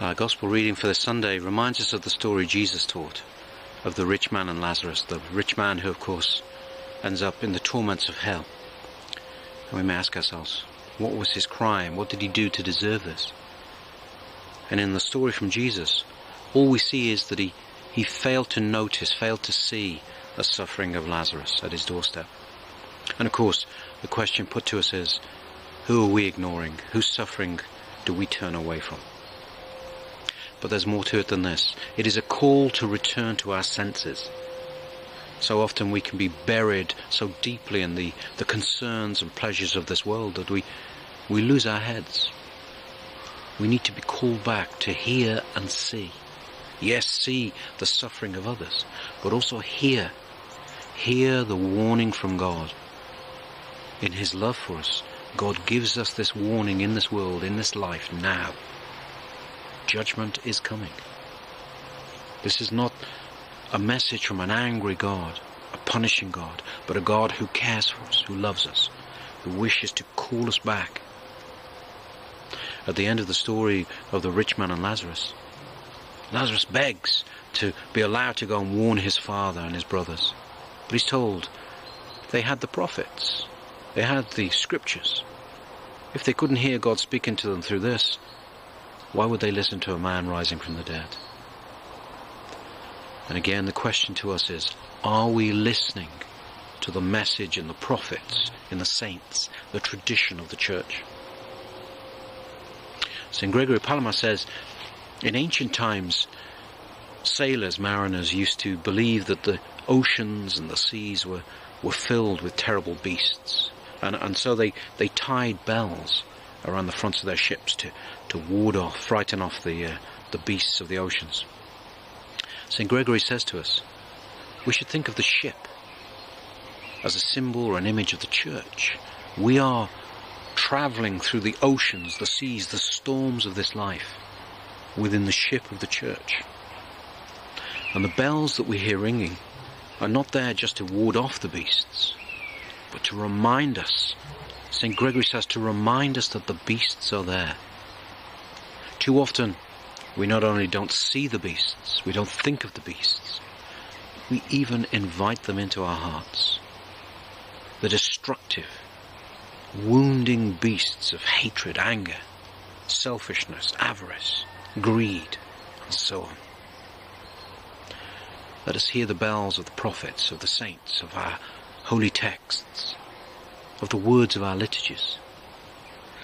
Our Gospel reading for this Sunday reminds us of the story Jesus taught of the rich man and Lazarus, the rich man who, of course, ends up in the torments of hell. And we may ask ourselves, what was his crime? What did he do to deserve this? And in the story from Jesus, all we see is that he failed to notice, failed to see the suffering of Lazarus at his doorstep. And of course, the question put to us is, who are we ignoring? Whose suffering do we turn away from? But there's more to it than this. It is a call to return to our senses. So often we can be buried so deeply in the concerns and pleasures of this world that we lose our heads. We need to be called back to hear and see. Yes, see the suffering of others, but also hear the warning from God. In his love for us, God gives us this warning in this world, in this life now. Judgment is coming. This is not a message from an angry God, a punishing God, but a God who cares for us, who loves us, who wishes to call us back. At the end of the story of the rich man and Lazarus, Lazarus begs to be allowed to go and warn his father and his brothers. But he's told they had the prophets, they had the scriptures. If they couldn't hear God speaking to them through this, why would they listen to a man rising from the dead? And again, the question to us is, are we listening to the message in the prophets, in the saints, the tradition of the church? St. Gregory of Palamas says, in ancient times, sailors, mariners used to believe that the oceans and the seas were filled with terrible beasts. And so they tied bells around the fronts of their ships to ward off, frighten off the beasts of the oceans. St. Gregory says to us, we should think of the ship as a symbol or an image of the church. We are travelling through the oceans, the seas, the storms of this life within the ship of the church. And the bells that we hear ringing are not there just to ward off the beasts, but to remind us, St. Gregory says, to remind us that the beasts are there. Too often, we not only don't see the beasts, we don't think of the beasts, we even invite them into our hearts. The destructive, wounding beasts of hatred, anger, selfishness, avarice, greed, and so on. Let us hear the bells of the prophets, of the saints, of our holy texts, of the words of our liturgies.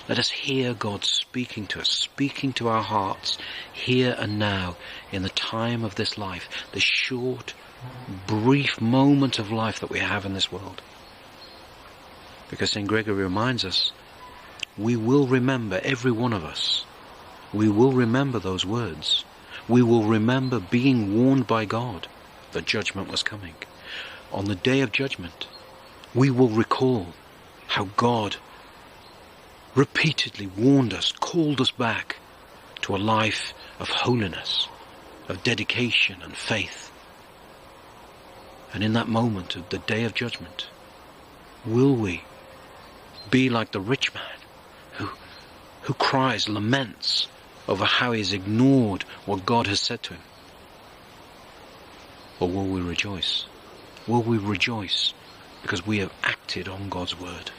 Let us hear God speaking to us, speaking to our hearts, here and now, in the time of this life, this short, brief moment of life that we have in this world. Because St. Gregory reminds us, we will remember, every one of us, we will remember those words. We will remember being warned by God that judgment was coming. On the day of judgment, we will recall how God repeatedly warned us, called us back to a life of holiness, of dedication and faith. And in that moment of the day of judgment, will we be like the rich man who cries, laments over how he has ignored what God has said to him? Or will we rejoice? Will we rejoice because we have acted on God's word?